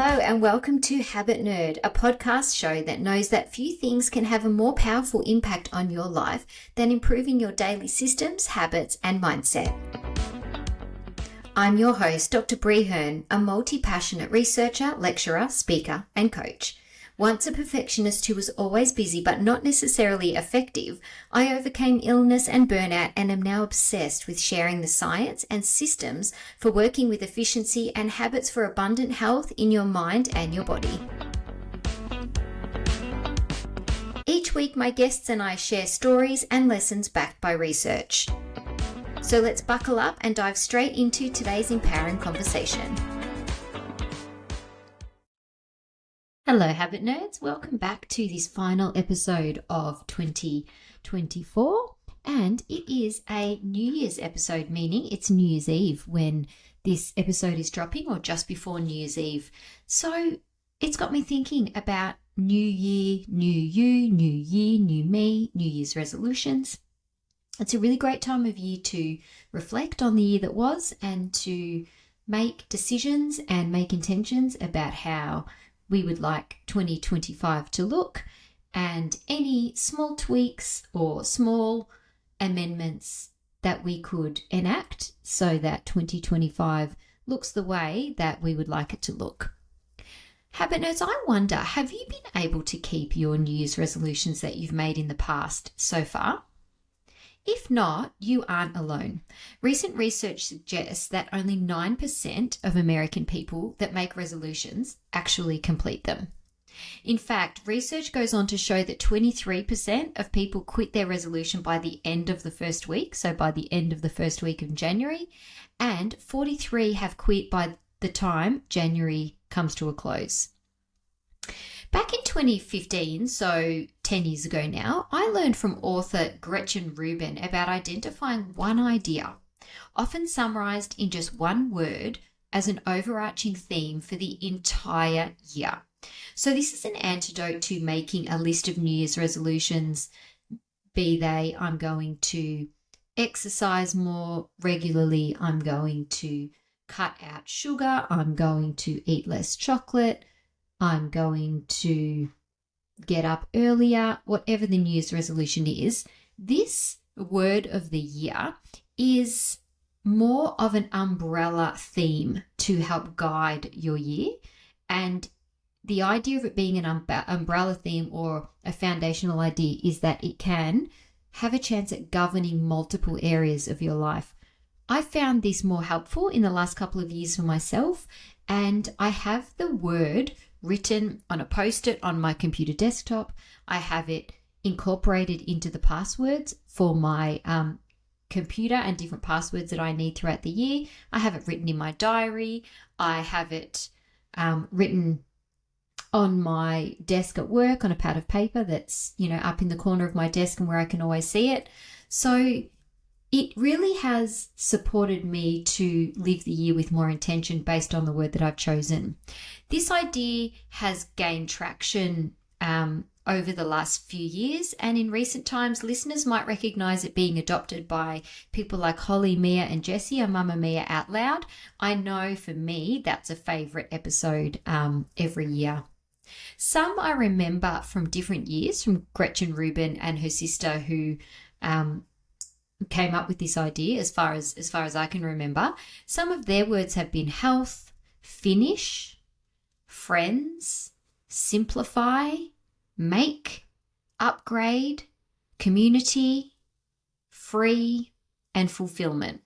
Hello and welcome to Habit Nerd, a podcast show that knows that few things can have a more powerful impact on your life than improving your daily systems, habits, and mindset. I'm your host, Dr. Bree Hurn, a multi-passionate researcher, lecturer, speaker, and coach. Once a perfectionist who was always busy but not necessarily effective, I overcame illness and burnout and am now obsessed with sharing the science and systems for working with efficiency and habits for abundant health in your mind and your body. Each week, my guests and I share stories and lessons backed by research. So let's buckle up and dive straight into today's empowering conversation. Hello, Habit Nerds. Welcome back to this final episode of 2024. And it is a New Year's episode, meaning it's New Year's Eve when this episode is dropping, or just before New Year's Eve. So it's got me thinking about New Year, New You, New Year, New Me, New Year's resolutions. It's a really great time of year to reflect on the year that was and to make decisions and make intentions about how we would like 2025 to look, and any small tweaks or small amendments that we could enact so that 2025 looks the way that we would like it to look. Habit Nerds, I wonder, have you been able to keep your New Year's resolutions that you've made in the past so far? If not, you aren't alone. Recent research suggests that only 9% of American people that make resolutions actually complete them. In fact, research goes on to show that 23% of people quit their resolution by the end of the first week, so by the end of the first week of January, and 43 have quit by the time January comes to a close. Back in 2015, so 10 years ago now, I learned from author Gretchen Rubin about identifying one idea, often summarized in just one word, as an overarching theme for the entire year. So this is an antidote to making a list of New Year's resolutions, be they I'm going to exercise more regularly, I'm going to cut out sugar, I'm going to eat less chocolate, I'm going to get up earlier, whatever the New Year's resolution is. This word of the year is more of an umbrella theme to help guide your year. And the idea of it being an umbrella theme or a foundational idea is that it can have a chance at governing multiple areas of your life. I found this more helpful in the last couple of years for myself, and I have the word written on a post-it on my computer desktop. I have it incorporated into the passwords for my computer and different passwords that I need throughout the year. I have it written in my diary. I have it written on my desk at work on a pad of paper that's, up in the corner of my desk and where I can always see it. So it really has supported me to live the year with more intention based on the word that I've chosen. This idea has gained traction over the last few years, and in recent times, listeners might recognize it being adopted by people like Holly, Mia, and Jessie on Mamma Mia Out Loud. I know for me, that's a favorite episode every year. Some I remember from different years, from Gretchen Rubin and her sister, who came up with this idea as far as I can remember. Some of their words have been health, finish, friends, simplify, make, upgrade, community, free, and fulfillment.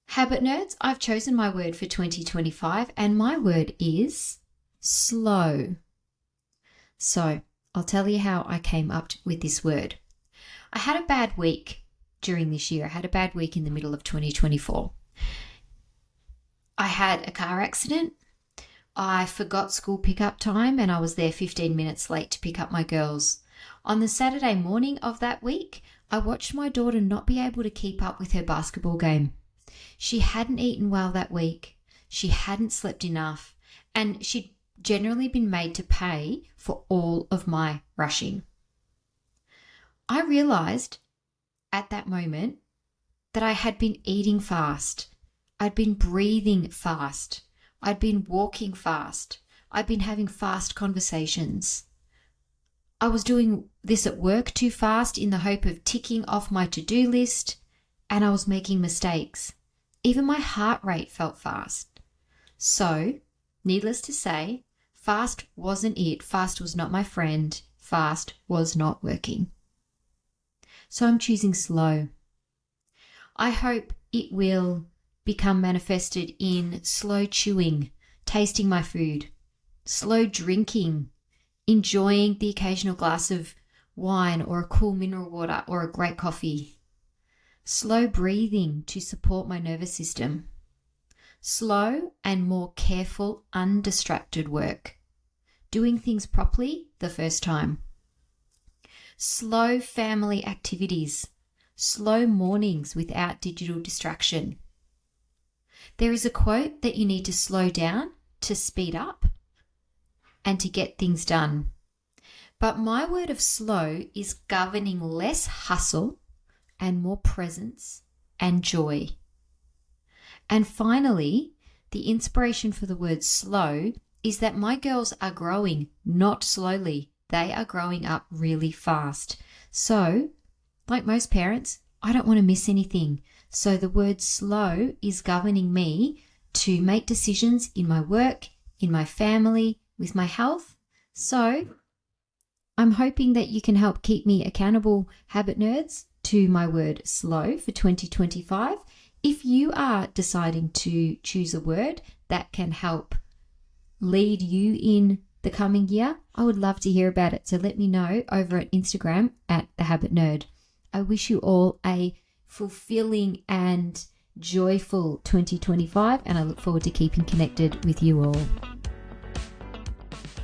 Habit Nerds, I've chosen my word for 2025, and my word is slow. So I'll tell you how I came up with this word. I had a bad week during this year. I had a bad week in the middle of 2024. I had a car accident. I forgot school pickup time and I was there 15 minutes late to pick up my girls. On the Saturday morning of that week, I watched my daughter not be able to keep up with her basketball game. She hadn't eaten well that week. She hadn't slept enough, and she'd generally been made to pay for all of my rushing. I realized at that moment that I had been eating fast. I'd been breathing fast. I'd been walking fast. I'd been having fast conversations. I was doing this at work too fast in the hope of ticking off my to-do list, and I was making mistakes. Even my heart rate felt fast. So, needless to say, fast wasn't it. Fast was not my friend. Fast was not working. So I'm choosing slow. I hope it will become manifested in slow chewing, tasting my food, slow drinking, enjoying the occasional glass of wine or a cool mineral water or a great coffee, slow breathing to support my nervous system, slow and more careful, undistracted work, doing things properly the first time, slow family activities, slow mornings without digital distraction. There is a quote that you need to slow down to speed up and to get things done. But my word of slow is governing less hustle and more presence and joy. And finally, the inspiration for the word slow is that my girls are growing, not slowly. They are growing up really fast. So, like most parents, I don't want to miss anything. So the word slow is governing me to make decisions in my work, in my family, with my health. So I'm hoping that you can help keep me accountable, habit nerds, to my word slow for 2025. If you are deciding to choose a word that can help lead you in the coming year, I would love to hear about it. So let me know over at Instagram at The Habit Nerd. I wish you all a fulfilling and joyful 2025, and I look forward to keeping connected with you all.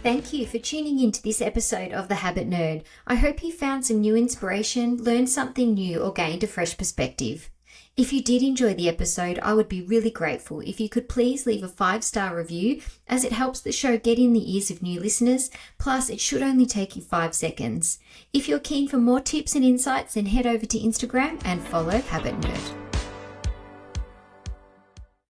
Thank you for tuning into this episode of The Habit Nerd. I hope you found some new inspiration, learned something new, or gained a fresh perspective. If you did enjoy the episode, I would be really grateful if you could please leave a 5-star review, as it helps the show get in the ears of new listeners, plus it should only take you 5 seconds. If you're keen for more tips and insights, then head over to Instagram and follow Habit Nerd.